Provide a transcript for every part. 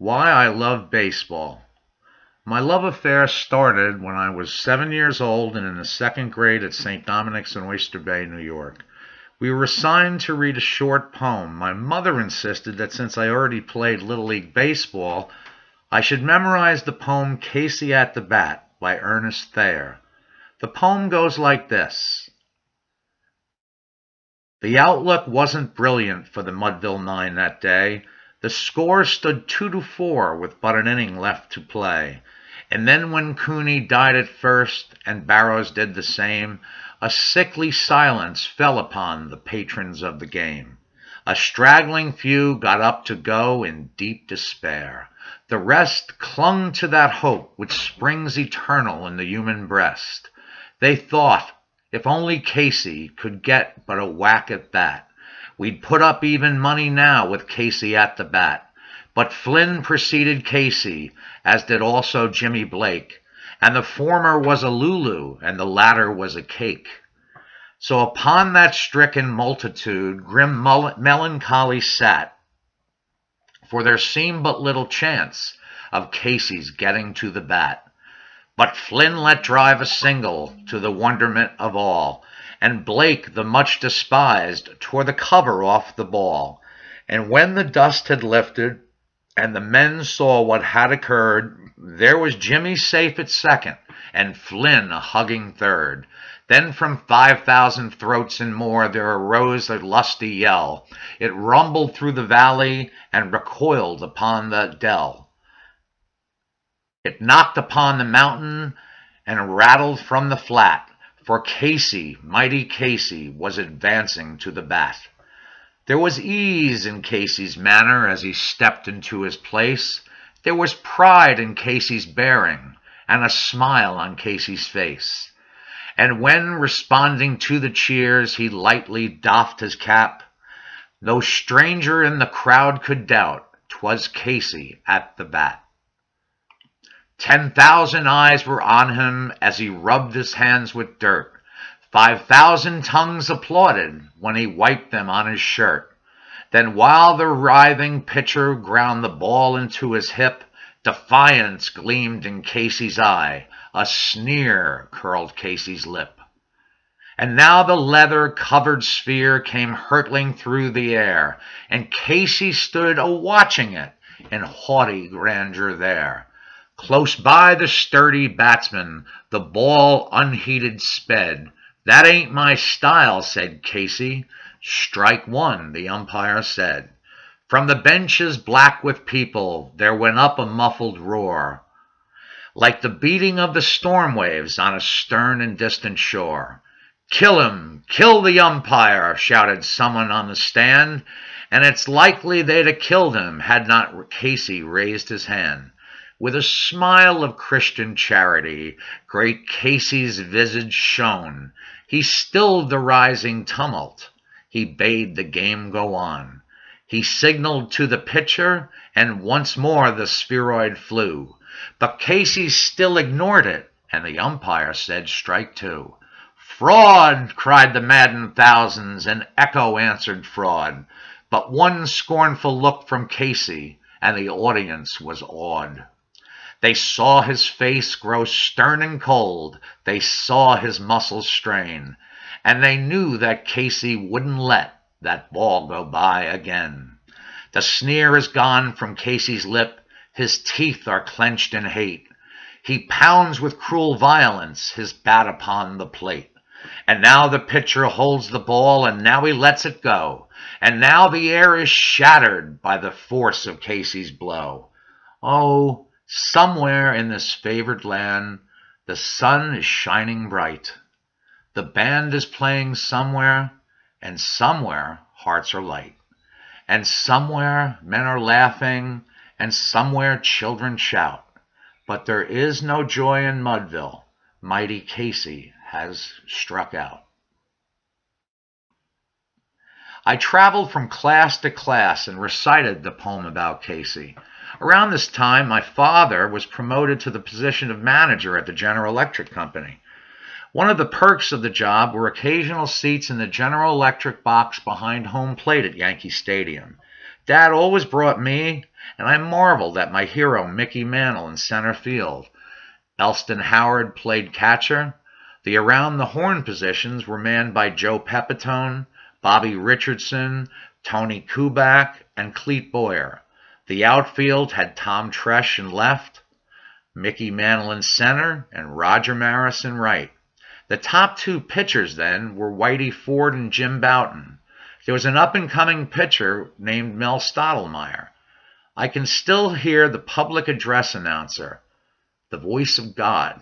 Why I Love Baseball. My love affair started when I was 7 years old and in the second grade at St. Dominic's in Oyster Bay, New York. We were assigned to read a short poem. My mother insisted that since I already played Little League Baseball, I should memorize the poem Casey at the Bat by Ernest Thayer. The poem goes like this. The outlook wasn't brilliant for the Mudville Nine that day. The score stood 2-4 with but an inning left to play. And then when Cooney died at first and Barrows did the same, a sickly silence fell upon the patrons of the game. A straggling few got up to go in deep despair. The rest clung to that hope which springs eternal in the human breast. They thought, if only Casey could get but a whack at that, we'd put up even money now with Casey at the bat. But Flynn preceded Casey, as did also Jimmy Blake, and the former was a Lulu, and the latter was a cake. So upon that stricken multitude grim melancholy sat, for there seemed but little chance of Casey's getting to the bat. But Flynn let drive a single, to the wonderment of all, and Blake, the much despised, tore the cover off the ball. And when the dust had lifted, and the men saw what had occurred, there was Jimmy safe at second, and Flynn a hugging third. Then from 5,000 throats and more there arose a lusty yell. It rumbled through the valley and recoiled upon the dell. It knocked upon the mountain and rattled from the flat, for Casey, mighty Casey, was advancing to the bat. There was ease in Casey's manner as he stepped into his place. There was pride in Casey's bearing and a smile on Casey's face. And when, responding to the cheers, he lightly doffed his cap, no stranger in the crowd could doubt 'twas Casey at the bat. 10,000 eyes were on him as he rubbed his hands with dirt. 5,000 tongues applauded when he wiped them on his shirt. Then while the writhing pitcher ground the ball into his hip, defiance gleamed in Casey's eye, a sneer curled Casey's lip. And now the leather-covered sphere came hurtling through the air, and Casey stood a-watching it in haughty grandeur there. Close by the sturdy batsman, the ball unheeded sped. That ain't my style, said Casey. Strike one, the umpire said. From the benches black with people, there went up a muffled roar, like the beating of the storm waves on a stern and distant shore. Kill him! Kill the umpire! Shouted someone on the stand, and it's likely they'd have killed him had not Casey raised his hand. With a smile of Christian charity, great Casey's visage shone. He stilled the rising tumult. He bade the game go on. He signaled to the pitcher, and once more the spheroid flew. But Casey still ignored it, and the umpire said strike two. Fraud! Cried the maddened thousands, and echo answered fraud. But one scornful look from Casey, and the audience was awed. They saw his face grow stern and cold. They saw his muscles strain. And they knew that Casey wouldn't let that ball go by again. The sneer is gone from Casey's lip. His teeth are clenched in hate. He pounds with cruel violence his bat upon the plate. And now the pitcher holds the ball, and now he lets it go. And now the air is shattered by the force of Casey's blow. Oh, somewhere in this favored land, the sun is shining bright. The band is playing somewhere, and somewhere hearts are light. And somewhere men are laughing, and somewhere children shout. But there is no joy in Mudville. Mighty Casey has struck out. I traveled from class to class and recited the poem about Casey. Around this time, my father was promoted to the position of manager at the General Electric Company. One of the perks of the job were occasional seats in the General Electric box behind home plate at Yankee Stadium. Dad always brought me, and I marveled at my hero Mickey Mantle in center field. Elston Howard played catcher. The around-the-horn positions were manned by Joe Pepitone, Bobby Richardson, Tony Kubak, and Clete Boyer. The outfield had Tom Tresh in left, Mickey Mantle in center, and Roger Maris in right. The top two pitchers then were Whitey Ford and Jim Bouton. There was an up-and-coming pitcher named Mel Stottlemyre. I can still hear the public address announcer, the voice of God,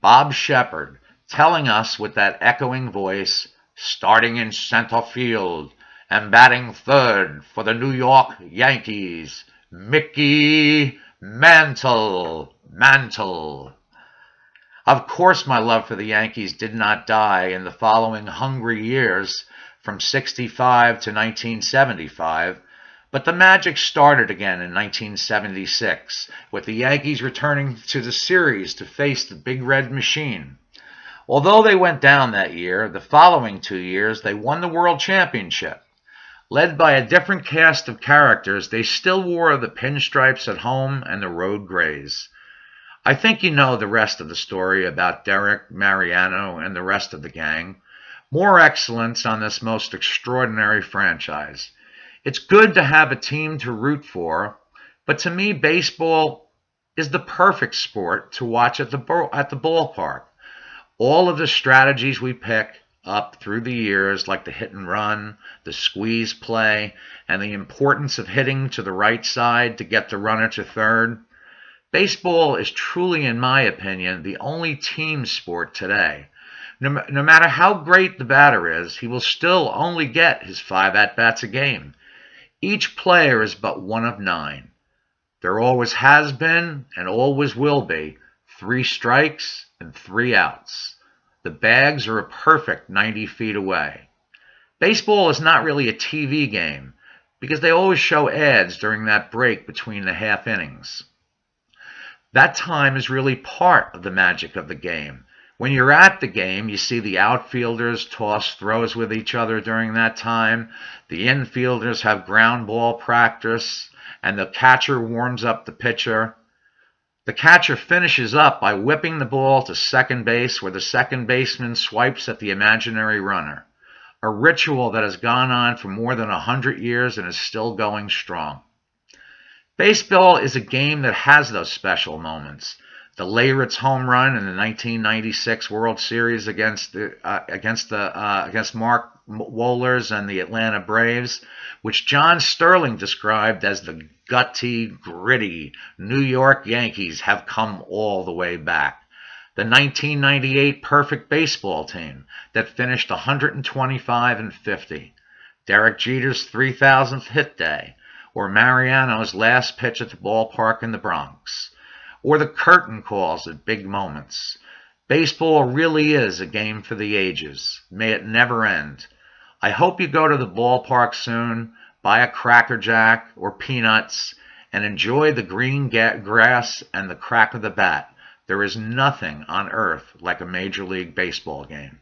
Bob Shepard, telling us with that echoing voice, starting in center field and batting third for the New York Yankees, Mickey Mantle. Of course, my love for the Yankees did not die in the following hungry years from '65 to 1975, but the magic started again in 1976, with the Yankees returning to the series to face the Big Red Machine. Although they went down that year, the following 2 years they won the World Championship. Led by a different cast of characters, they still wore the pinstripes at home and the road grays. I think you know the rest of the story about Derek, Mariano, and the rest of the gang. More excellence on this most extraordinary franchise. It's good to have a team to root for, but to me, baseball is the perfect sport to watch at the ballpark. All of the strategies we pick up through the years, like the hit and run, the squeeze play, and the importance of hitting to the right side to get the runner to third. Baseball is truly, in my opinion, the only team sport today. No matter how great the batter is, he will still only get his 5 at-bats a game. Each player is but one of 9. There always has been and always will be 3 strikes and 3 outs. The bags are a perfect 90 feet away. Baseball is not really a TV game because they always show ads during that break between the half innings. That time is really part of the magic of the game. When you're at the game, you see the outfielders toss throws with each other during that time. The infielders have ground ball practice, and the catcher warms up the pitcher. The catcher finishes up by whipping the ball to second base, where the second baseman swipes at the imaginary runner. A ritual that has gone on for more than 100 years and is still going strong. Baseball is a game that has those special moments. The Leyritz home run in the 1996 World Series against Mark Wohlers and the Atlanta Braves, which John Sterling described as the gutty, gritty New York Yankees have come all the way back. The 1998 perfect baseball team that finished 125-50. Derek Jeter's 3,000th hit day, or Mariano's last pitch at the ballpark in the Bronx, or the curtain calls at big moments. Baseball really is a game for the ages. May it never end. I hope you go to the ballpark soon, buy a Cracker Jack or peanuts, and enjoy the green grass and the crack of the bat. There is nothing on earth like a Major League Baseball game.